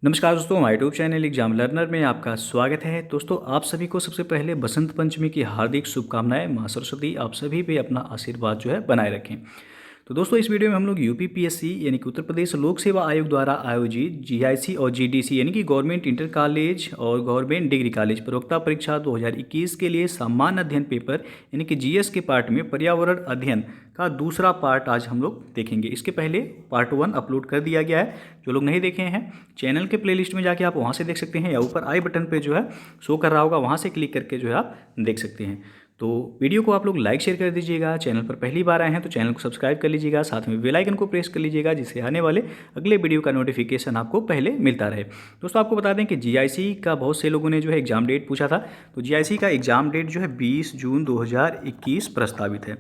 नमस्कार दोस्तों, हमारे यूट्यूब चैनल एग्जाम लर्नर में आपका स्वागत है। दोस्तों, आप सभी को सबसे पहले बसंत पंचमी की हार्दिक शुभकामनाएं। माँ सरस्वती आप सभी पे अपना आशीर्वाद जो है बनाए रखें। तो दोस्तों, इस वीडियो में हम लोग यूपीपीएससी यानी कि उत्तर प्रदेश लोक सेवा आयोग द्वारा आयोजित जीआईसी और जीडीसी यानी कि गवर्नमेंट इंटर कॉलेज और गवर्नमेंट डिग्री कॉलेज प्रवक्ता परीक्षा 2021 के लिए सामान्य अध्ययन पेपर यानी कि जीएस के पार्ट में पर्यावरण अध्ययन का दूसरा पार्ट आज हम लोग देखेंगे। इसके पहले पार्ट 1 अपलोड कर दिया गया है। जो लोग नहीं देखे हैं, चैनल के प्लेलिस्ट में जाके आप वहाँ से देख सकते हैं, या ऊपर आई बटन पे जो है शो कर रहा होगा, वहाँ से क्लिक करके जो है आप देख सकते हैं। तो वीडियो को आप लोग लाइक शेयर कर दीजिएगा। चैनल पर पहली बार आए हैं तो चैनल को सब्सक्राइब कर लीजिएगा, साथ में बेल आइकन को प्रेस कर लीजिएगा, जिससे आने वाले अगले वीडियो का नोटिफिकेशन आपको पहले मिलता रहे। दोस्तों, आपको बता दें कि जीआईसी का बहुत से लोगों ने जो है एग्जाम डेट पूछा था। तो जीआईसी का एग्जाम डेट जो है 20 जून 2021 प्रस्तावित है,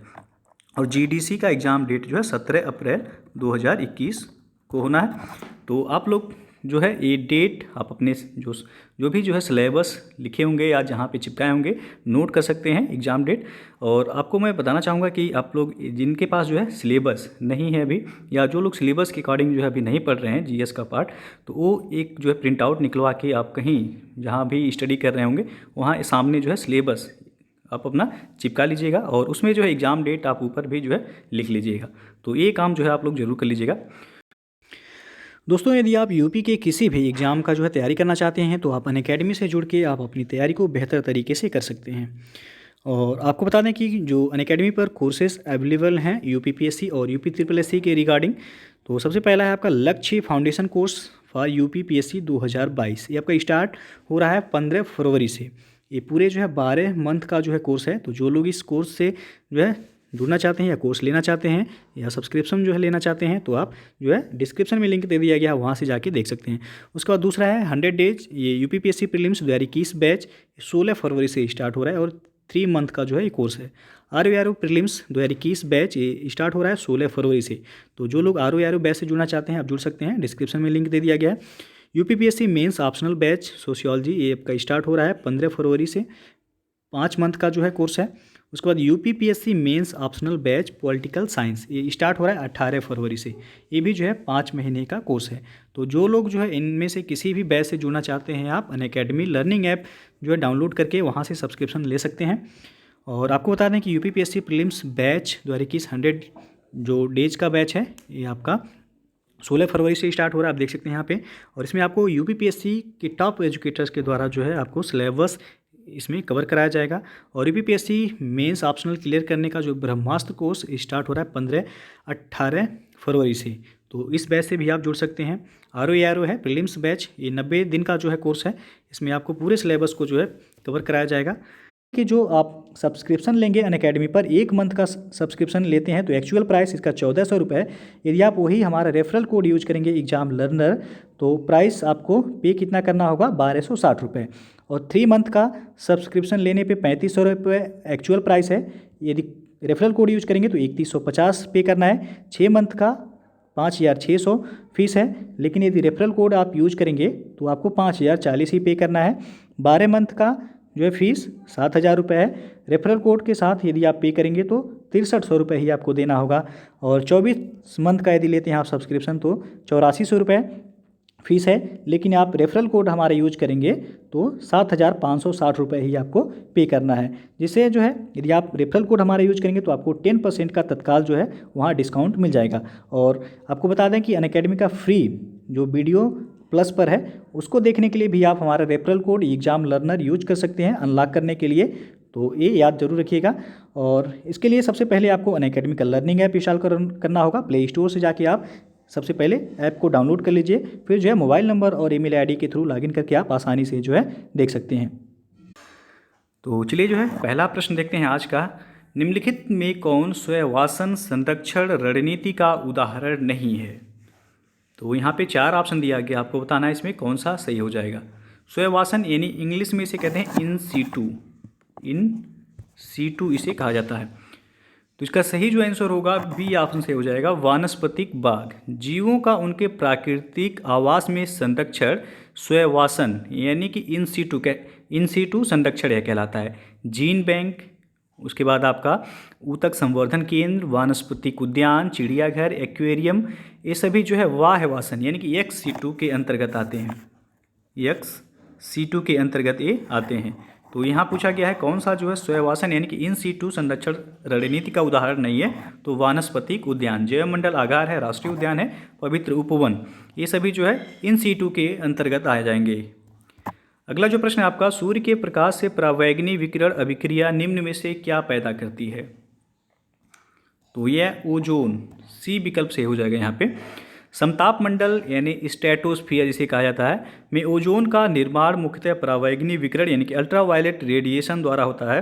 और जीडीसी का एग्ज़ाम डेट जो है 17 अप्रैल 2021 को होना है। तो आप लोग जो है ये डेट आप अपने जो भी जो है सिलेबस लिखे होंगे या जहाँ पे चिपकाए होंगे नोट कर सकते हैं एग्ज़ाम डेट। और आपको मैं बताना चाहूँगा कि आप लोग जिनके पास जो है सिलेबस नहीं है अभी, या जो लोग सिलेबस के अकॉर्डिंग जो है अभी नहीं पढ़ रहे हैं जीएस का पार्ट, तो वो एक जो है प्रिंट आउट निकलवा के आप कहीं जहाँ भी स्टडी कर रहे होंगे वहाँ सामने जो है सिलेबस आप अपना चिपका लीजिएगा, और उसमें जो है एग्ज़ाम डेट आप ऊपर भी जो है लिख लीजिएगा। तो ये काम जो है आप लोग ज़रूर कर लीजिएगा। दोस्तों, यदि आप यूपी के किसी भी एग्ज़ाम का जो है तैयारी करना चाहते हैं तो आप अनअकैडमी से जुड़ के आप अपनी तैयारी को बेहतर तरीके से कर सकते हैं। और आपको बता दें कि जो अनअकैडमी पर कोर्सेज अवेलेबल हैं यूपीपीएससी और यूपी ट्रिपल एससी के रिगार्डिंग, तो सबसे पहला है आपका लक्ष्य फाउंडेशन कोर्स फॉर यूपीपीएससी 2022। ये आपका स्टार्ट हो रहा है 15 फरवरी से। ये पूरे जो है 12 मंथ का जो है कोर्स है। तो जो लोग इस कोर्स से जो है जुड़ना चाहते हैं या कोर्स लेना चाहते हैं या सब्सक्रिप्शन जो है लेना चाहते हैं, तो आप जो है डिस्क्रिप्शन में लिंक दे दिया गया है, वहाँ से जाके देख सकते हैं। उसके बाद दूसरा है 100 डेज, ये यूपीपीएससी प्रीलिम्स 2021 बैच 16 फरवरी से स्टार्ट हो रहा है और 3 मंथ का जो है ये कोर्स है। आर प्रीलिम्स 2021 बैच ये स्टार्ट हो रहा है 16 फरवरी से। तो जो लोग आर बैच से जुड़ना चाहते हैं आप जुड़ सकते हैं, डिस्क्रिप्शन में लिंक दे दिया गया है। UPPSC mains optional batch sociology ये आपका स्टार्ट हो रहा है 15 फरवरी से, 5 मंथ का जो है कोर्स है। उसके बाद UPPSC mains optional batch political science ये स्टार्ट हो रहा है 18 फरवरी से। ये भी जो है 5 महीने का कोर्स है। तो जो लोग जो है इनमें से किसी भी बैच से जुड़ना चाहते हैं, आप अनअकैडमी लर्निंग ऐप जो है डाउनलोड करके वहाँ से सब्सक्रिप्शन ले सकते हैं। और आपको बता दें कि यूपीपीएससी प्रीलिम्स बैच 2021 100 जो डेज का बैच है ये आपका 16 फरवरी से स्टार्ट हो रहा है, आप देख सकते हैं यहाँ पे। और इसमें आपको यूपीपीएससी के टॉप एजुकेटर्स के द्वारा जो है आपको सिलेबस इसमें कवर कराया जाएगा। और यूपीपीएससी मेंस ऑप्शनल क्लियर करने का जो ब्रह्मास्त्र कोर्स स्टार्ट हो रहा है 15-18 फरवरी से। तो इस बैच से भी आप जुड़ सकते हैं। आर है प्रीलिम्स बैच, ये 90 दिन का जो है कोर्स है। इसमें आपको पूरे सिलेबस को जो है कवर कराया जाएगा। कि जो आप सब्सक्रिप्शन लेंगे अनअकैडमी पर, 1 मंथ का सब्सक्रिप्शन लेते हैं तो एक्चुअल प्राइस इसका 1400 रुपये है। यदि आप वही हमारा रेफरल कोड यूज करेंगे एग्जाम लर्नर, तो प्राइस आपको पे कितना करना होगा 1260 रुपये। और 3 मंथ का सब्सक्रिप्शन लेने पे 3500 रुपये एक्चुअल प्राइस है। यदि रेफरल कोड यूज करेंगे तो 3150 पे करना है। 6 मंथ का 5600 फीस है, लेकिन यदि रेफरल कोड आप यूज करेंगे तो आपको 5040 ही पे करना है। 12 मंथ का जो है फीस 7000 रुपये है। रेफरल कोड के साथ यदि आप पे करेंगे तो 6300 रुपये ही आपको देना होगा। और 24 मंथ का यदि लेते हैं आप सब्सक्रिप्शन तो 8400 रुपये फीस है, लेकिन आप रेफरल कोड हमारा यूज करेंगे तो 7560 रुपये ही आपको पे करना है। जिससे जो है यदि आप रेफरल कोड हमारा यूज करेंगे तो आपको 10% का तत्काल जो है वहाँ डिस्काउंट मिल जाएगा। और आपको बता दें कि अनअकैडमी का फ्री जो वीडियो प्लस पर है उसको देखने के लिए भी आप हमारा referral code exam learner use कर सकते हैं अनलॉक करने के लिए। तो ये याद जरूर रखिएगा। और इसके लिए सबसे पहले आपको अनअकैडमी का लर्निंग ऐप इंस्टॉल करना होगा। प्ले स्टोर से जाके आप सबसे पहले ऐप को डाउनलोड कर लीजिए, फिर जो है मोबाइल नंबर और ईमेल आईडी के थ्रू लॉगिन करके आप आसानी से जो है देख सकते हैं। तो चलिए जो है पहला प्रश्न देखते हैं आज का। निम्नलिखित में कौन स्वयंवासन संरक्षण रणनीति का उदाहरण नहीं है? तो यहाँ पे 4 ऑप्शन दिया गया, आपको बताना है इसमें कौन सा सही हो जाएगा। स्वयंवासन यानी इंग्लिश में इसे कहते हैं इन सीटू इसे कहा जाता है। तो इसका सही जो आंसर होगा बी ऑप्शन से हो जाएगा, वानस्पतिक बाग। जीवों का उनके प्राकृतिक आवास में संरक्षण स्वयंवासन यानी कि इन सीटू संरक्षण यह कहलाता है। जीन बैंक, उसके बाद आपका ऊतक संवर्धन केंद्र, वानस्पतिक उद्यान, चिड़ियाघर, एक्वेरियम, ये सभी जो है वाह्यवासन यानी कि XC2 के अंतर्गत आते हैं। XC2 के अंतर्गत ये आते हैं। तो यहाँ पूछा गया है कौन सा जो है स्वयवासन यानी कि इन सीटू संरक्षण रणनीति का उदाहरण नहीं है, तो वानस्पतिक उद्यान, जैवमंडल आगार है, राष्ट्रीय उद्यान है, पवित्र उपवन, ये सभी जो है इन सीटू के अंतर्गत आ जाएंगे। अगला जो प्रश्न है आपका, सूर्य के प्रकाश से परावैंगनी विकिरण अभिक्रिया निम्न में से क्या पैदा करती है? तो यह ओजोन, सी विकल्प से हो जाएगा यहाँ पे। समताप मंडल यानी स्ट्रेटोस्फियर जिसे कहा जाता है में ओजोन का निर्माण मुख्यतः परावैंगनी विकिरण यानी कि अल्ट्रावायलेट रेडिएशन द्वारा होता है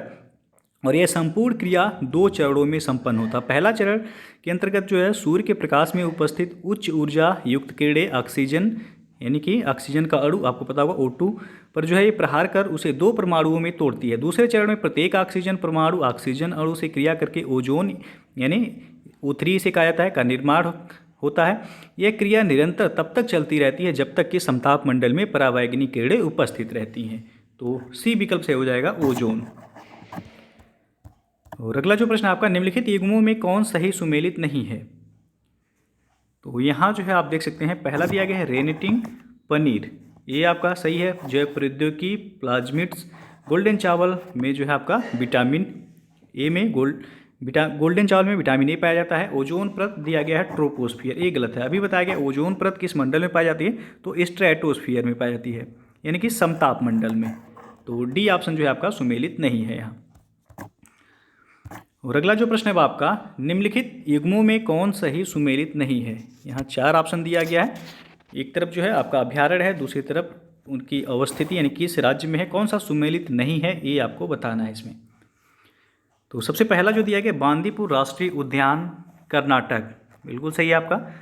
और यह संपूर्ण क्रिया 2 चरणों में संपन्न होता है। पहला चरण के अंतर्गत जो है सूर्य के प्रकाश में उपस्थित उच्च ऊर्जा युक्त किरणें ऑक्सीजन यानी कि ऑक्सीजन का अणु, आपको पता होगा O2 पर जो है ये प्रहार कर उसे 2 परमाणुओं में तोड़ती है। दूसरे चरण में प्रत्येक ऑक्सीजन परमाणु ऑक्सीजन अणु से क्रिया करके ओजोन यानी O3 से कहा जाता है का निर्माण होता है। यह क्रिया निरंतर तब तक चलती रहती है जब तक कि समताप मंडल में परावैंगनी किरणें उपस्थित रहती हैं। तो सी विकल्प से हो जाएगा ओजोन। और अगला जो प्रश्न आपका, निम्नलिखित युग्मों में कौन सही सुमेलित नहीं है? तो यहाँ जो है आप देख सकते हैं पहला दिया गया है रेनिटिंग पनीर, ये आपका सही है। जैव प्रौद्योगिकी, प्लाज्मिड्स, गोल्डन चावल में जो है आपका विटामिन ए में गोल्डन चावल में विटामिन ए पाया जाता है। ओजोन परत दिया गया है ट्रोपोस्फियर, ये गलत है। अभी बताया गया ओजोन परत किस मंडल में पाई जाती है, तो स्ट्रेटोस्फियर में पाई जाती है यानी कि समताप मंडल में। तो डी ऑप्शन जो है आपका सुमेलित नहीं है यहाँ। और अगला जो प्रश्न है वो आपका, निम्नलिखित युग्मों में कौन सही सुमेलित नहीं है? यहाँ 4 ऑप्शन दिया गया है। एक तरफ जो है आपका अभ्यारण्य है, दूसरी तरफ उनकी अवस्थिति यानी किस राज्य में है, कौन सा सुमेलित नहीं है ये आपको बताना है इसमें। तो सबसे पहला जो दिया गया बांदीपुर राष्ट्रीय उद्यान कर्नाटक, बिल्कुल सही है आपका।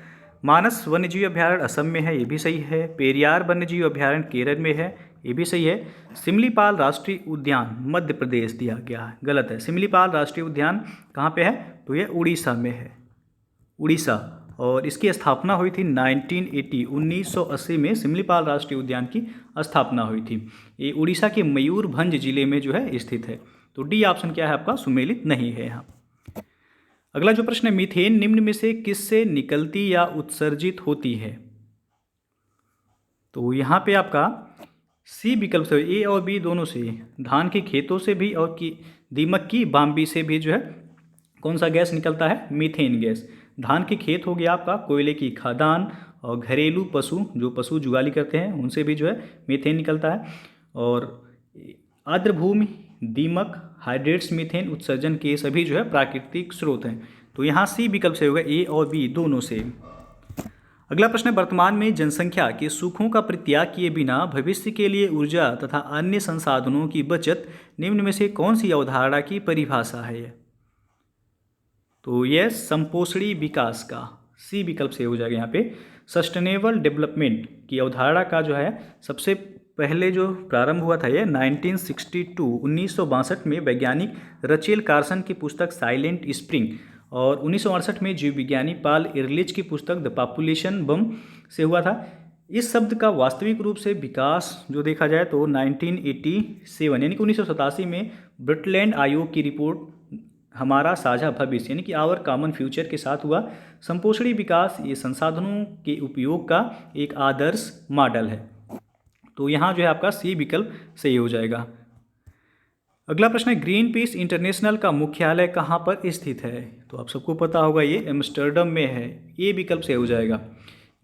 मानस वन्यजीव अभ्यारण्य असम में है, ये भी सही है। पेरियार वन्यजीव अभ्यारण्य केरल में है, ये भी सही है। सिमलीपाल राष्ट्रीय उद्यान मध्य प्रदेश दिया गया है, गलत है। सिमलीपाल राष्ट्रीय उद्यान कहाँ पे है, तो ये उड़ीसा में है, उड़ीसा। और इसकी स्थापना हुई थी 1980 में सिमलीपाल राष्ट्रीय उद्यान की स्थापना हुई थी। ये उड़ीसा के मयूरभंज जिले में जो है स्थित है। तो डी ऑप्शन क्या है आपका सुमेलित नहीं है यहाँ। अगला जो प्रश्न है, मीथेन निम्न में से किससे निकलती या उत्सर्जित होती है? तो यहाँ पे आपका सी विकल्प से, ए और बी दोनों से, धान के खेतों से भी और दीमक की बाम्बी से भी जो है कौन सा गैस निकलता है, मीथेन गैस। धान के खेत हो गया आपका, कोयले की खदान और घरेलू पशु जो पशु जुगाली करते हैं उनसे भी जो है मीथेन निकलता है। और आर्द्र भूमि, दीमक, हाइड्रेट्स मीथेन उत्सर्जन के सभी जो है प्राकृतिक स्रोत हैं। तो यहाँ सी विकल्प से होगा ए और बी दोनों से। अगला प्रश्न है, वर्तमान में जनसंख्या के सुखों का परित्याग किए बिना भविष्य के लिए ऊर्जा तथा अन्य संसाधनों की बचत निम्न में से कौन सी अवधारणा की परिभाषा है? तो यह संपोषणी विकास का, सी विकल्प से हो जाएगा यहाँ पे। सस्टेनेबल डेवलपमेंट की अवधारणा का जो है सबसे पहले जो प्रारंभ हुआ था ये 1962 में वैज्ञानिक रचेल कार्सन की पुस्तक साइलेंट स्प्रिंग और 1968 में जीव विज्ञानी पाल इरलिच की पुस्तक द पॉपुलेशन बम से हुआ था। इस शब्द का वास्तविक रूप से विकास जो देखा जाए तो 1987 यानी कि 1987 में ब्रिटलैंड आयोग की रिपोर्ट हमारा साझा भविष्य यानी कि आवर कॉमन फ्यूचर के साथ हुआ। संपोषणी विकास ये संसाधनों के उपयोग का एक आदर्श मॉडल है। तो यहाँ जो है आपका सी विकल्प सही हो जाएगा। अगला प्रश्न है, ग्रीन पीस इंटरनेशनल का मुख्यालय कहाँ पर स्थित है? तो आप सबको पता होगा ये एम्स्टर्डम में है, ये विकल्प सही हो जाएगा।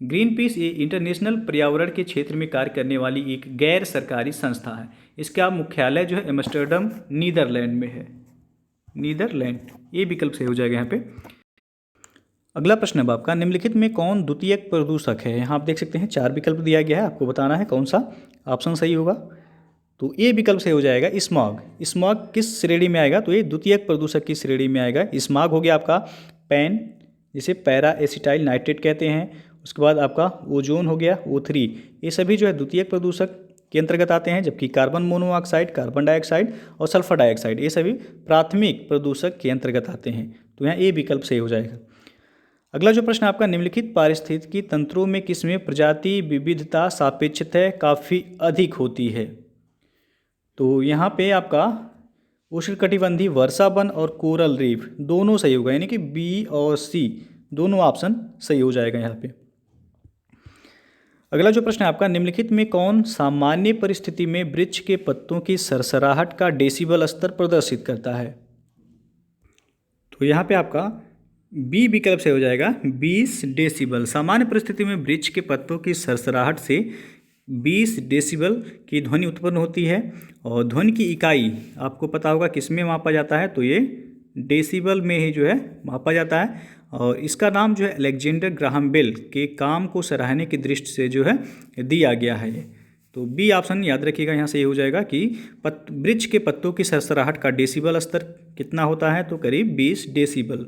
ग्रीन पीस ये इंटरनेशनल पर्यावरण के क्षेत्र में कार्य करने वाली एक गैर सरकारी संस्था है। इसका मुख्यालय जो है एम्स्टर्डम नीदरलैंड में है, नीदरलैंड, ये विकल्प सही हो जाएगा यहाँ पे। अगला प्रश्न है आपका, निम्नलिखित में कौन द्वितीयक प्रदूषक है? यहाँ आप देख सकते हैं 4 विकल्प दिया गया है, आपको बताना है कौन सा ऑप्शन सही होगा। तो ए विकल्प सही हो जाएगा स्मॉग। स्मॉग किस श्रेणी में आएगा? तो ये द्वितीयक प्रदूषक की श्रेणी में आएगा। स्मॉग हो गया आपका पैन, जिसे पैरा एसिटाइल नाइट्रेट कहते हैं। उसके बाद आपका ओजोन हो गया O3, ये सभी जो है द्वितीयक प्रदूषक के अंतर्गत आते हैं। जबकि कार्बन मोनोऑक्साइड, कार्बन डाइऑक्साइड और सल्फर डाइऑक्साइड ये सभी प्राथमिक प्रदूषक के अंतर्गत आते हैं। तो यहाँ ए विकल्प सही हो जाएगा। अगला जो प्रश्न आपका, निम्नलिखित पारिस्थितिकी तंत्रों में किसमें प्रजाति विविधता सापेक्षतः काफ़ी अधिक होती है? तो यहाँ पे आपका उष्णकटिबंधीय वर्षा वन और कोरल रीफ दोनों सही होगा, यानी कि बी और सी दोनों ऑप्शन सही हो जाएगा यहाँ पे। अगला जो प्रश्न है आपका, निम्नलिखित में कौन सामान्य परिस्थिति में वृक्ष के पत्तों की सरसराहट का डेसिबल स्तर प्रदर्शित करता है? तो यहाँ पे आपका बी विकल्प से हो जाएगा 20 डेसिबल। सामान्य परिस्थिति में वृक्ष के पत्तों की सरसराहट से 20 डेसिबल की ध्वनि उत्पन्न होती है और ध्वनि की इकाई आपको पता होगा किस में मापा जाता है, तो ये डेसिबल में ही जो है मापा जाता है और इसका नाम जो है अलेक्जेंडर ग्राहम बेल के काम को सराहने की दृष्टि से जो है दिया गया है ये। तो बी ऑप्शन याद रखिएगा, यहाँ से ये हो जाएगा कि वृक्ष के पत्तों की सरसराहट का डेसिबल स्तर कितना होता है, तो करीब 20 डेसिबल।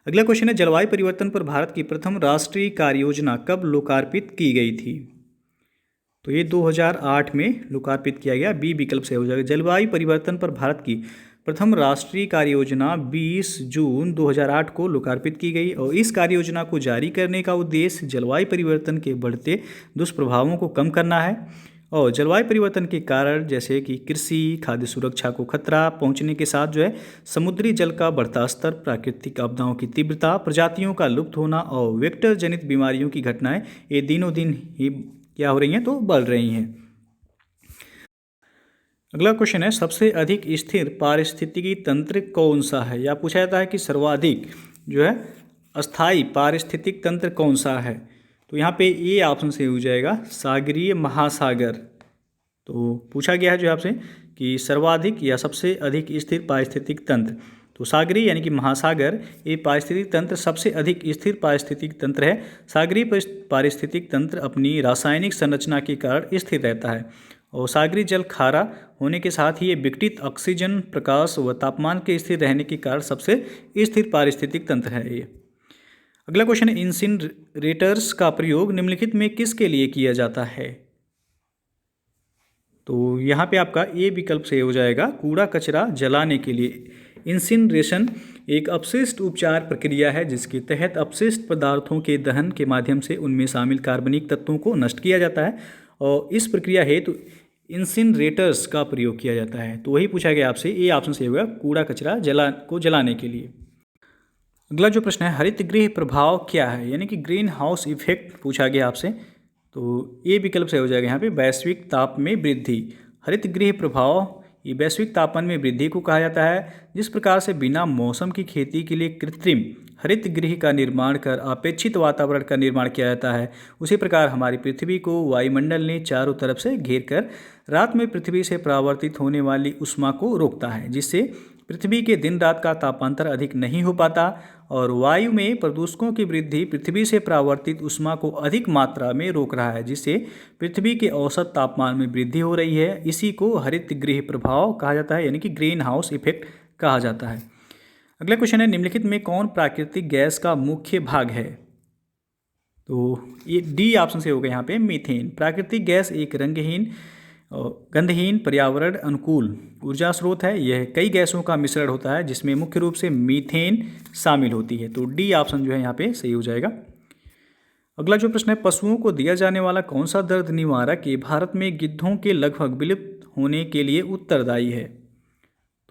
अगला क्वेश्चन है, जलवायु परिवर्तन पर भारत की प्रथम राष्ट्रीय कार्य योजना कब लोकार्पित की गई थी? तो ये 2008 में लोकार्पित किया गया, बी विकल्प से हो जाएगा। जलवायु परिवर्तन पर भारत की प्रथम राष्ट्रीय कार्य योजना 20 जून 2008 को लोकार्पित की गई और इस कार्य योजना को जारी करने का उद्देश्य जलवायु परिवर्तन के बढ़ते दुष्प्रभावों को कम करना है और जलवायु परिवर्तन के कारण जैसे कि कृषि, खाद्य सुरक्षा को खतरा पहुंचने के साथ जो है समुद्री जल का बढ़ता स्तर, प्राकृतिक आपदाओं की तीव्रता, प्रजातियों का लुप्त होना और वेक्टर जनित बीमारियों की घटनाएं ये दिनों दिन ही क्या हो रही हैं, तो बढ़ रही हैं। अगला क्वेश्चन है, सबसे अधिक स्थिर पारिस्थितिकी तंत्र कौन सा है? या पूछा जाता है कि सर्वाधिक जो है अस्थायी पारिस्थितिक तंत्र कौन सा है? तो यहाँ पे ए ऑप्शन से हो जाएगा सागरीय महासागर। तो पूछा गया है जो आपसे कि सर्वाधिक या सबसे अधिक स्थिर पारिस्थितिक तंत्र, तो सागरीय यानी कि महासागर ये पारिस्थितिक तंत्र सबसे अधिक स्थिर पारिस्थितिक तंत्र है। सागरीय पारिस्थितिक तंत्र अपनी रासायनिक संरचना के कारण स्थिर रहता है और सागरी जल खारा होने के साथ ही ये विघटित ऑक्सीजन, प्रकाश व तापमान के स्थिर रहने के कारण सबसे स्थिर पारिस्थितिक तंत्र है ये। अगला क्वेश्चन है, इंसिनरेटर्स का प्रयोग निम्नलिखित में किसके लिए किया जाता है? तो यहाँ पे आपका ए विकल्प से हो जाएगा कूड़ा कचरा जलाने के लिए। इंसिनरेशन एक अपशिष्ट उपचार प्रक्रिया है जिसके तहत अपशिष्ट पदार्थों के दहन के माध्यम से उनमें शामिल कार्बनिक तत्वों को नष्ट किया जाता है और इस प्रक्रिया हेतु इंसिनरेटर्स का प्रयोग किया जाता है। तो वही पूछा गया आपसे, ए ऑप्शन से होगा कूड़ा कचरा जलाने के लिए। अगला जो प्रश्न है, हरित गृह प्रभाव क्या है? यानी कि ग्रीन हाउस इफेक्ट पूछा गया आपसे, तो ए विकल्प से हो जाएगा यहाँ पे वैश्विक ताप में वृद्धि। हरित गृह प्रभाव ये वैश्विक तापमान में वृद्धि को कहा जाता है। जिस प्रकार से बिना मौसम की खेती के लिए कृत्रिम हरित गृह का निर्माण कर अपेक्षित वातावरण का निर्माण किया जाता है, उसी प्रकार हमारी पृथ्वी को वायुमंडल ने चारों तरफ से घेर कर रात में पृथ्वी से परावर्तित होने वाली ऊष्मा को रोकता है, जिससे पृथ्वी के दिन रात का तापांतर अधिक नहीं हो पाता और वायु में प्रदूषकों की वृद्धि पृथ्वी से परावर्तित ऊष्मा को अधिक मात्रा में रोक रहा है, जिससे पृथ्वी के औसत तापमान में वृद्धि हो रही है। इसी को हरित गृह प्रभाव कहा जाता है, यानी कि ग्रीन हाउस इफेक्ट कहा जाता है। अगला क्वेश्चन है, निम्नलिखित में कौन प्राकृतिक गैस का मुख्य भाग है? तो ये डी ऑप्शन से होगा यहाँ पे मीथेन। प्राकृतिक गैस एक रंगहीन गंधहीन पर्यावरण अनुकूल ऊर्जा स्रोत है। यह कई गैसों का मिश्रण होता है जिसमें मुख्य रूप से मीथेन शामिल होती है। तो डी ऑप्शन जो है यहाँ पे सही हो जाएगा। अगला जो प्रश्न है, पशुओं को दिया जाने वाला कौन सा दर्द निवारक ये भारत में गिद्धों के लगभग विलुप्त होने के लिए उत्तरदायी है?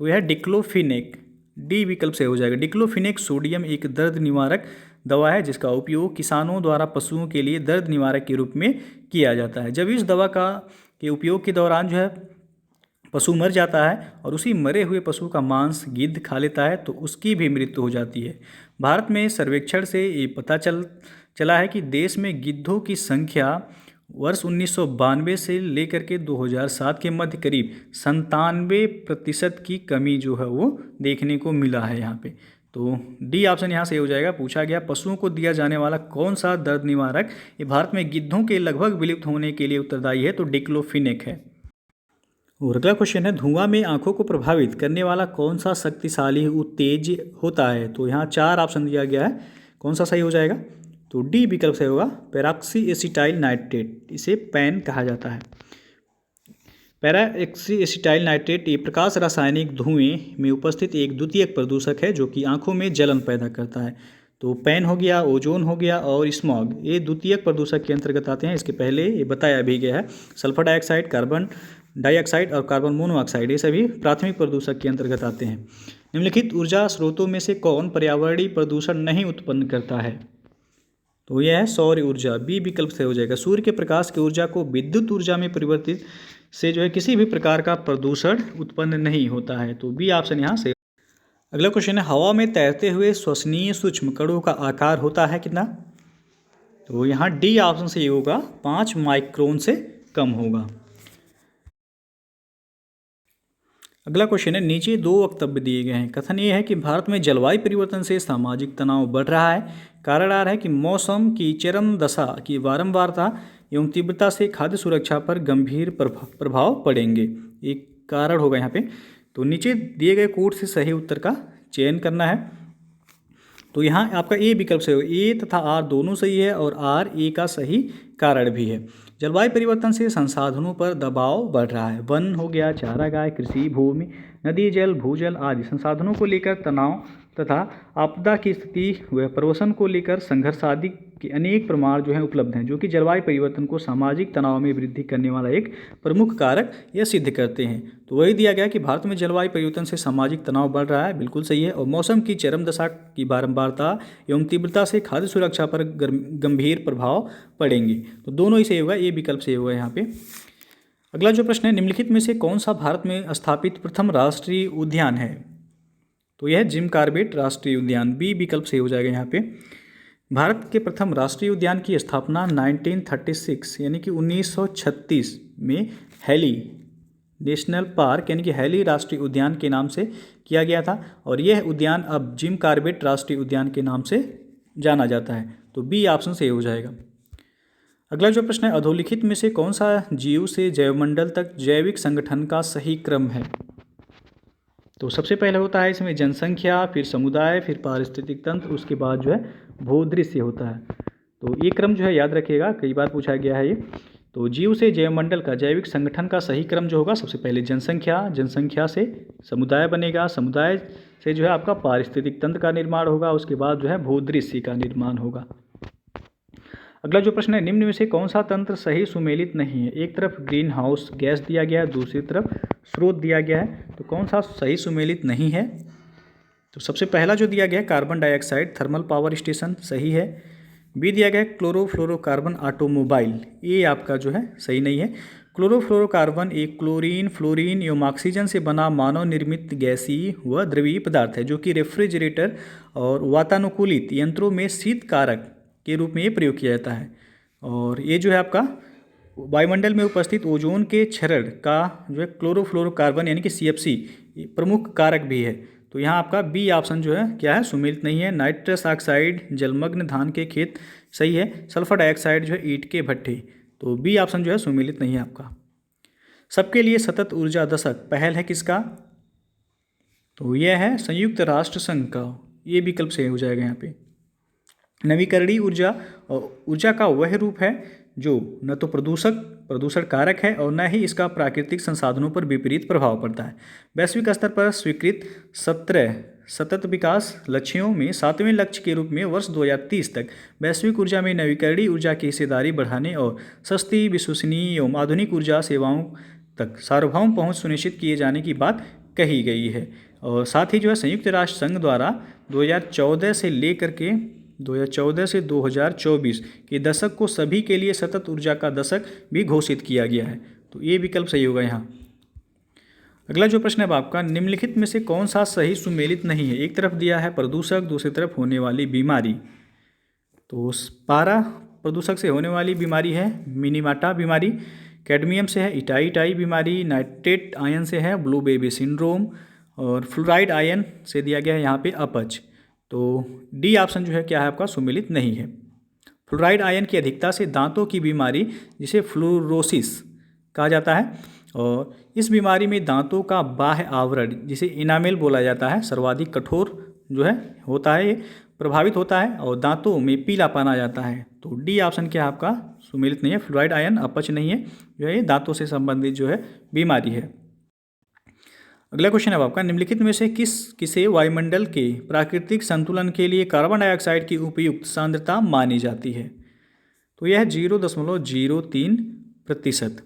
तो यह डिक्लोफिनेक, डी विकल्प से हो जाएगा। डिक्लोफिनेक सोडियम एक दर्द निवारक दवा है जिसका उपयोग किसानों द्वारा पशुओं के लिए दर्द निवारक के रूप में किया जाता है। जब इस दवा के उपयोग के दौरान जो है पशु मर जाता है और उसी मरे हुए पशु का मांस गिद्ध खा लेता है तो उसकी भी मृत्यु हो जाती है। भारत में सर्वेक्षण से ये पता चला है कि देश में गिद्धों की संख्या वर्ष 1992 से लेकर के 2007 के मध्य करीब 97% की कमी जो है वो देखने को मिला है यहाँ पे। तो डी ऑप्शन यहाँ से हो जाएगा। पूछा गया पशुओं को दिया जाने वाला कौन सा दर्द निवारक ये भारत में गिद्धों के लगभग विलुप्त होने के लिए उत्तरदायी है? तो डिक्लोफिनेक है। और अगला क्वेश्चन है, धुआं में आंखों को प्रभावित करने वाला कौन सा शक्तिशाली उत्तेज होता है? तो यहाँ 4 ऑप्शन दिया गया है, कौन सा सही हो जाएगा? तो डी विकल्प सही होगा पेरॉक्सी एसिटाइल नाइट्रेट, इसे पैन कहा जाता है। पैराक्सी एसिटाइल नाइट्रेट ये प्रकाश रासायनिक धुएं में उपस्थित एक द्वितीयक प्रदूषक है जो कि आंखों में जलन पैदा करता है। तो पैन हो गया, ओजोन हो गया और स्मॉग ये द्वितीयक प्रदूषक के अंतर्गत आते हैं। इसके पहले ये बताया भी गया है। सल्फर डाइऑक्साइड, कार्बन डाइऑक्साइड और कार्बन मोनोऑक्साइड, ये सभी प्राथमिक प्रदूषक के अंतर्गत आते हैं। निम्नलिखित ऊर्जा स्रोतों में से कौन पर्यावरणीय प्रदूषण नहीं उत्पन्न करता है? तो यह है सौर ऊर्जा, बी विकल्प से हो जाएगा। सूर्य के प्रकाश की ऊर्जा को विद्युत ऊर्जा में परिवर्तित से जो है किसी भी प्रकार का प्रदूषण उत्पन्न नहीं होता है, तो बी ऑप्शन यहाँ से। अगला क्वेश्चन है, हवा में तैरते हुए श्वसनीय सूक्ष्म कणों का आकार होता है कितना? तो यहाँ डी ऑप्शन से ये होगा 5 माइक्रोन से कम होगा। अगला क्वेश्चन है, नीचे 2 वक्तव्य दिए गए हैं। कथन ये है कि भारत में जलवायु परिवर्तन से सामाजिक तनाव बढ़ रहा है। कारण आ रहा है कि मौसम की चरम दशा की बारंबारता एवं तीव्रता से खाद्य सुरक्षा पर गंभीर प्रभाव पड़ेंगे। एक कारण होगा यहाँ पे। तो नीचे दिए गए कोड से सही उत्तर का चयन करना है। तो यहाँ आपका ए विकल्प से ए तथा आर दोनों सही है और आर ए का सही कारण भी है। जलवायु परिवर्तन से संसाधनों पर दबाव बढ़ रहा है। वन हो गया, चारागाह, कृषि भूमि, नदी जल, भूजल आदि संसाधनों को लेकर तनाव तथा आपदा की स्थिति व प्रवसन को लेकर संघर्ष आदि के अनेक प्रमाण जो हैं उपलब्ध हैं, जो कि जलवायु परिवर्तन को सामाजिक तनाव में वृद्धि करने वाला एक प्रमुख कारक यह सिद्ध करते हैं। तो वही दिया गया कि भारत में जलवायु परिवर्तन से सामाजिक तनाव बढ़ रहा है, बिल्कुल सही है। और मौसम की चरम दशा की बारंबारता एवं तीव्रता से खाद्य सुरक्षा पर गंभीर प्रभाव पड़ेंगे। तो दोनों ही सही होगा, ये विकल्प सही होगा यहाँ पे। अगला जो प्रश्न है, निम्नलिखित में से कौन सा भारत में स्थापित प्रथम राष्ट्रीय उद्यान है? तो यह जिम कॉर्बेट राष्ट्रीय उद्यान, बी विकल्प सही हो जाएगा यहाँ पे। भारत के प्रथम राष्ट्रीय उद्यान की स्थापना 1936 यानी कि 1936 में हैली नेशनल पार्क यानी कि हैली राष्ट्रीय उद्यान के नाम से किया गया था और यह उद्यान अब जिम कॉर्बेट राष्ट्रीय उद्यान के नाम से जाना जाता है। तो बी ऑप्शन सही हो जाएगा। अगला जो प्रश्न है, अधोलिखित में से कौन सा जीव से जैवमंडल तक जैविक संगठन का सही क्रम है? तो सबसे पहले होता है इसमें जनसंख्या, फिर समुदाय, फिर पारिस्थितिक तंत्र, उसके बाद जो है भूदृश्य होता है। तो ये क्रम जो है याद रखिएगा, कई बार पूछा गया है ये। तो जीव से जैवमंडल का जैविक संगठन का सही क्रम जो होगा, सबसे पहले जनसंख्या, जनसंख्या से समुदाय बनेगा, समुदाय से जो है आपका पारिस्थितिक तंत्र का निर्माण होगा, उसके बाद जो है भूदृश्य का निर्माण होगा। अगला जो प्रश्न है, निम्न में से कौन सा तंत्र सही सुमेलित नहीं है? एक तरफ ग्रीन हाउस गैस दिया गया है, दूसरी तरफ स्रोत दिया गया है, तो कौन सा सही सुमेलित नहीं है? तो सबसे पहला जो दिया गया है carbon dioxide thermal power station, सही है। बी दिया गया है क्लोरोफ्लोरोकार्बन ऑटोमोबाइल, ये आपका जो है सही नहीं है। क्लोरोफ्लोरोकार्बन एक क्लोरीन, फ्लोरीन एवं ऑक्सीजन से बना मानव निर्मित गैसीय व द्रवीय पदार्थ है, जो कि रेफ्रिजरेटर और वातानुकूलित यंत्रों में शीत कारक के रूप में ये प्रयोग किया जाता है। और ये जो है आपका वायुमंडल में उपस्थित ओजोन के क्षरण का जो है क्लोरोफ्लोरोकार्बन यानी कि CFC प्रमुख कारक भी है। तो यहाँ आपका बी ऑप्शन जो है क्या है, सुमेलित नहीं है। नाइट्रस ऑक्साइड जलमग्न धान के खेत, सही है। सल्फर डाइऑक्साइड जो है ईंट के भट्ठे, तो बी ऑप्शन जो है सुमेलित नहीं है आपका। सबके लिए सतत ऊर्जा दशक पहल है किसका? तो यह है संयुक्त राष्ट्र संघ का, ये विकल्प सही हो जाएगा यहाँ पे। नवीकरणीय ऊर्जा और ऊर्जा का वह रूप है जो न तो प्रदूषण कारक है और न ही इसका प्राकृतिक संसाधनों पर विपरीत प्रभाव पड़ता है। वैश्विक स्तर पर स्वीकृत 17 सतत विकास लक्ष्यों में 7वें लक्ष्य के रूप में वर्ष 2030 तक वैश्विक ऊर्जा में नवीकरणीय ऊर्जा की हिस्सेदारी बढ़ाने और सस्ती, विश्वसनीय एवं आधुनिक ऊर्जा सेवाओं तक सार्वभौम पहुँच सुनिश्चित किए जाने की बात कही गई है। और साथ ही जो है संयुक्त राष्ट्र संघ द्वारा 2014 से लेकर के 2014 से 2024 के दशक को सभी के लिए सतत ऊर्जा का दशक भी घोषित किया गया है। तो ये विकल्प सही होगा यहाँ। अगला जो प्रश्न है आपका, निम्नलिखित में से कौन सा सही सुमेलित नहीं है? एक तरफ दिया है प्रदूषक, दूसरी तरफ होने वाली बीमारी। तो पारा प्रदूषक से होने वाली बीमारी है मिनीमाटा बीमारी, कैडमियम से है इटाई बीमारी, नाइट्रेट आयन से है ब्लू बेबी सिंड्रोम और फ्लोराइड आयन से दिया गया है यहाँ पे अपच। तो डी ऑप्शन जो है क्या है आपका, सुमेलित नहीं है। फ्लोराइड आयन की अधिकता से दांतों की बीमारी जिसे फ्लोरोसिस कहा जाता है और इस बीमारी में दांतों का बाह्य आवरण जिसे इनामेल बोला जाता है सर्वाधिक कठोर जो है होता है, ये प्रभावित होता है और दांतों में पीलापन आ जाता है। तो डी ऑप्शन क्या है आपका, सुमेलित नहीं है। फ्लोराइड आयन अपच नहीं है, जो है दांतों से संबंधित जो है बीमारी है। अगला क्वेश्चन है आपका, निम्नलिखित में से किसे वायुमंडल के प्राकृतिक संतुलन के लिए कार्बन डाइऑक्साइड की उपयुक्त सांद्रता मानी जाती है? तो यह 0.03%।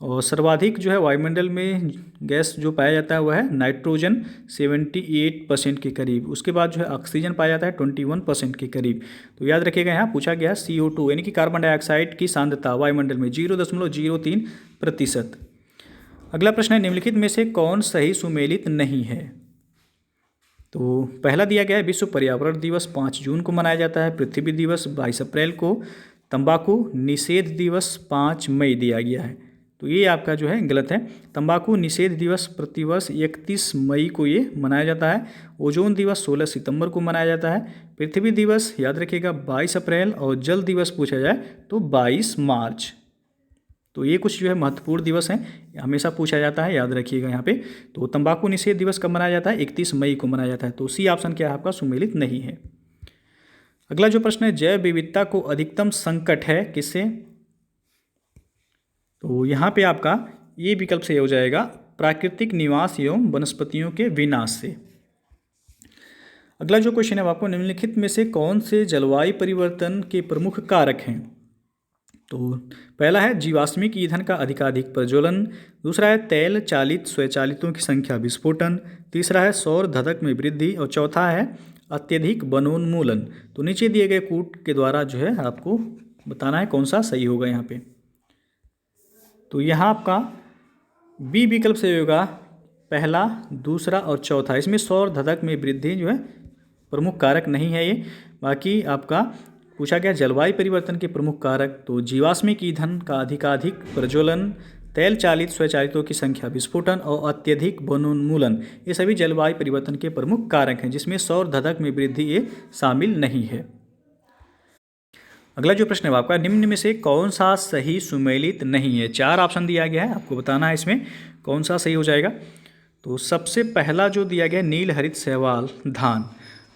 और सर्वाधिक जो है वायुमंडल में गैस जो पाया जाता है वह है नाइट्रोजन 78% के करीब। उसके बाद जो है ऑक्सीजन पाया जाता है 21% के करीब। तो याद रखिएगा, यहाँ पूछा गया CO2 यानी कि कार्बन डाइऑक्साइड की सांद्रता वायुमंडल में 0.03%। अगला प्रश्न है, निम्नलिखित में से कौन सही सुमेलित नहीं है? तो पहला दिया गया है विश्व पर्यावरण दिवस 5 जून को मनाया जाता है। पृथ्वी दिवस 22 अप्रैल को। तंबाकू निषेध दिवस 5 मई दिया गया है। तो ये आपका जो है गलत है। तंबाकू निषेध दिवस प्रतिवर्ष 31 मई को ये मनाया जाता है। ओजोन दिवस 16 सितंबर को मनाया जाता है। पृथ्वी दिवस याद रखिएगा 22 अप्रैल और जल दिवस पूछा जाए तो 22 मार्च। तो ये कुछ जो है महत्वपूर्ण दिवस हैं, हमेशा पूछा जाता है, याद रखिएगा यहाँ पे। तो तंबाकू निषेध दिवस कब मनाया जाता है? 31 मई को मनाया जाता है। तो सी ऑप्शन क्या है आपका? सुमेलित नहीं है। अगला जो प्रश्न है, जैव विविधता को अधिकतम संकट है किससे? तो यहाँ पे आपका ये विकल्प सही हो जाएगा, प्राकृतिक निवास एवं वनस्पतियों के विनाश से। अगला जो क्वेश्चन है आपको, निम्नलिखित में से कौन से जलवायु परिवर्तन के प्रमुख कारक हैं? तो पहला है जीवाश्मिक ईंधन का अधिकाधिक प्रज्वलन। दूसरा है तेल चालित स्वचालितों की संख्या विस्फोटन। तीसरा है सौर धधक में वृद्धि। और चौथा है अत्यधिक वनोन्मूलन। तो नीचे दिए गए कूट के द्वारा जो है आपको बताना है कौन सा सही होगा यहाँ पे। तो यहाँ आपका बी विकल्प सही होगा, पहला, दूसरा और चौथा। इसमें सौर धधक में वृद्धि जो है प्रमुख कारक नहीं है ये। बाकी आपका पूछा गया जलवायु परिवर्तन के प्रमुख कारक, तो जीवाश्मिक ईंधन का अधिकाधिक प्रज्वलन, तेल चालित स्वचालितों की संख्या विस्फोटन और अत्यधिक वनोन्मूलन, ये सभी जलवायु परिवर्तन के प्रमुख कारक हैं, जिसमें सौर धधक में वृद्धि ये शामिल नहीं है। अगला जो प्रश्न है आपका, निम्न में से कौन सा सही सुमेलित नहीं है? 4 ऑप्शन दिया गया है, आपको बताना है इसमें कौन सा सही हो जाएगा। तो सबसे पहला जो दिया गया नील हरित शैवाल धान।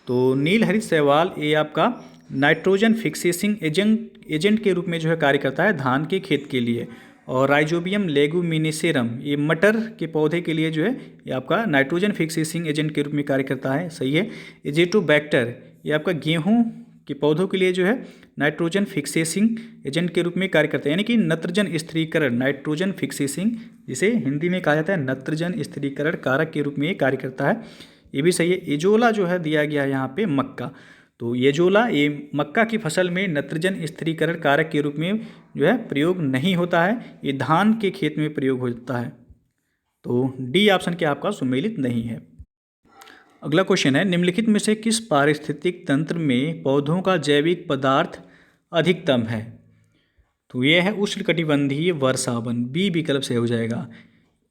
तो नील हरित शैवाल ये आपका नाइट्रोजन फिक्सेसिंग एजेंट के रूप में जो है कार्य करता है धान के खेत के लिए। और राइजोबियम लेगुमिनेसेरम ये मटर के पौधे के लिए जो है ये आपका नाइट्रोजन फिक्सेसिंग एजेंट के रूप में कार्य करता है, सही है। एजेटोबैक्टर ये आपका गेहूं के पौधों के लिए जो है नाइट्रोजन फिक्सेसिंग एजेंट के रूप में कार्य करता है, यानी कि नत्रजन स्थिरीकरण, नाइट्रोजन फिक्सेसिंग जिसे हिंदी में कहा जाता है नत्रजन स्थिरीकरण कारक के रूप में ये कार्य करता है, ये भी सही है। एजोला जो है दिया गया है यहाँ पे मक्का। तो एजोला ये मक्का की फसल में नत्रजन स्थिरीकरण कारक के रूप में जो है प्रयोग नहीं होता है, ये धान के खेत में प्रयोग होता है। तो डी ऑप्शन क्या आपका सुमेलित नहीं है। अगला क्वेश्चन है, निम्नलिखित में से किस पारिस्थितिक तंत्र में पौधों का जैविक पदार्थ अधिकतम है? तो यह है उष्णकटिबंधीय वर्षावन, बी विकल्प से हो जाएगा।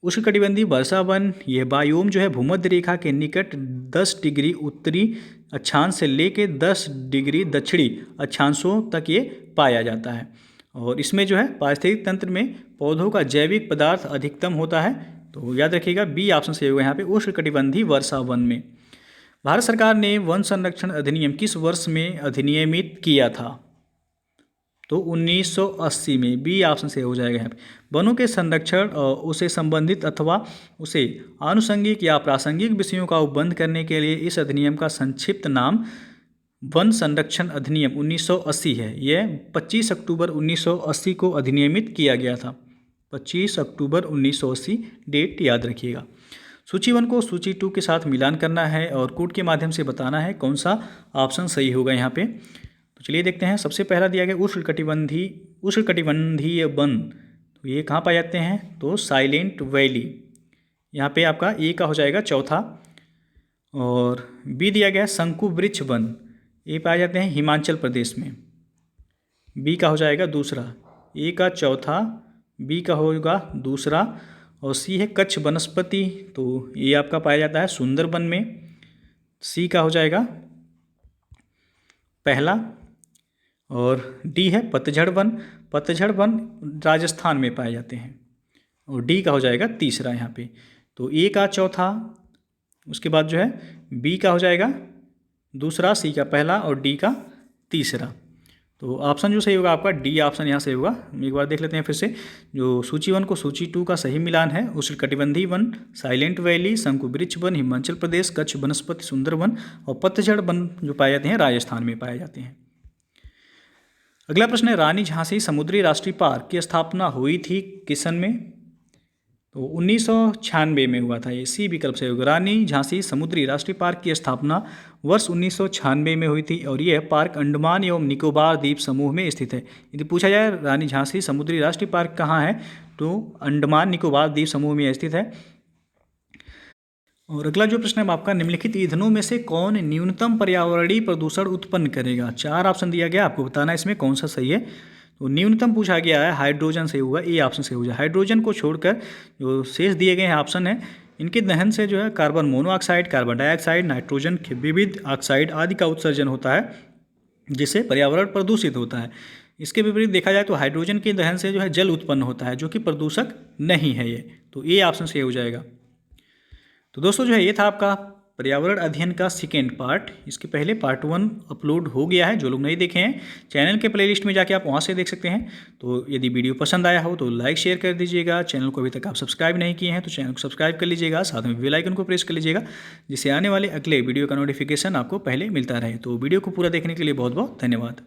उष्णकटिबंधीय वर्षावन यह बायोम जो है भूमध्य रेखा के निकट 10 डिग्री उत्तरी अक्षांश से लेकर 10 डिग्री दक्षिणी अक्षांशों तक ये पाया जाता है। और इसमें जो है पारिस्थितिक तंत्र में पौधों का जैविक पदार्थ अधिकतम होता है। तो याद रखिएगा बी ऑप्शन सही होगा यहाँ पे, उष्णकटिबंधीय वर्षावन में। भारत सरकार ने वन संरक्षण अधिनियम किस वर्ष में अधिनियमित किया था? तो 1980 में, बी ऑप्शन से हो जाएगा यहाँ पे। वनों के संरक्षण और उसे संबंधित अथवा उसे आनुषंगिक या प्रासंगिक विषयों का उपबंध करने के लिए इस अधिनियम का संक्षिप्त नाम वन संरक्षण अधिनियम 1980 है। यह 25 अक्टूबर 1980 को अधिनियमित किया गया था। 25 अक्टूबर 1980 डेट याद रखिएगा। सूची 1 को सूची 2 के साथ मिलान करना है और कोड के माध्यम से बताना है कौन सा ऑप्शन सही होगा यहाँ पे। तो चलिए देखते हैं। सबसे पहला दिया गया उष्णकटिबंधीय वन, तो ये कहाँ पाए जाते हैं? तो साइलेंट वैली, यहाँ पे आपका ए का हो जाएगा चौथा। और बी दिया गया शंकु वृक्ष वन, ये पाए जाते हैं हिमाचल प्रदेश में, बी का हो जाएगा दूसरा। ए का चौथा, बी का होगा दूसरा। और सी है कच्छ वनस्पति, तो ये आपका पाया जाता है सुंदरबन में, सी का हो जाएगा पहला। और डी है पतझड़ वन, पतझड़ वन राजस्थान में पाए जाते हैं। और डी का हो जाएगा तीसरा यहाँ पे। तो ए का चौथा, उसके बाद जो है बी का हो जाएगा दूसरा, सी का पहला और डी का तीसरा। तो ऑप्शन जो सही होगा आपका डी ऑप्शन यहाँ सही होगा। एक बार देख लेते हैं फिर से। जो सूची 1 को सूची 2 का सही मिलान है उष्णकटिबंधीय वन, साइलेंट वैली, शंकु वृक्ष वन हिमाचल प्रदेश, कच्छ वनस्पति सुंदरवन और पतझड़ वन जो पाए जाते हैं राजस्थान में पाए जाते हैं। अगला प्रश्न है, रानी झांसी समुद्री राष्ट्रीय पार्क की स्थापना हुई थी किस सन में? तो 1996 में हुआ था, ये सी विकल्प से होगा। रानी झांसी समुद्री राष्ट्रीय पार्क की स्थापना वर्ष 1996 में हुई थी और यह पार्क अंडमान एवं निकोबार द्वीप समूह में स्थित है। यदि पूछा जाए रानी झांसी समुद्री राष्ट्रीय पार्क कहाँ है, तो अंडमान निकोबार द्वीप समूह में स्थित है। और अगला जो प्रश्न है आपका, निम्नलिखित ईंधनों में से कौन न्यूनतम पर्यावरणीय प्रदूषण उत्पन्न करेगा। 4 ऑप्शन दिया गया, आपको बताना है इसमें कौन सा सही है। तो न्यूनतम पूछा गया है हाइड्रोजन से होगा, ए ऑप्शन से होगा। हाइड्रोजन को छोड़कर जो शेष दिए गए हैं ऑप्शन है, इनके दहन से जो है carbon monoxide, carbon dioxide, nitrogen के विविध ऑक्साइड आदि का उत्सर्जन होता है, जिससे पर्यावरण प्रदूषित होता है। इसके विपरीत देखा जाए तो हाइड्रोजन के दहन से जो है जल उत्पन्न होता है, जो कि प्रदूषक नहीं है ये। तो ए ऑप्शन से हो जाएगा। तो दोस्तों जो है ये था आपका पर्यावरण अध्ययन का सेकेंड पार्ट। इसके पहले पार्ट 1 अपलोड हो गया है, जो लोग नहीं देखे हैं चैनल के प्लेलिस्ट में जाके आप वहाँ से देख सकते हैं। तो यदि वीडियो पसंद आया हो तो लाइक शेयर कर दीजिएगा। चैनल को अभी तक आप सब्सक्राइब नहीं किए हैं तो चैनल को सब्सक्राइब कर लीजिएगा, साथ में बेल आइकन को प्रेस कर लीजिएगा, जिससे आने वाले अगले वीडियो का नोटिफिकेशन आपको पहले मिलता रहे। तो वीडियो को पूरा देखने के लिए बहुत बहुत धन्यवाद।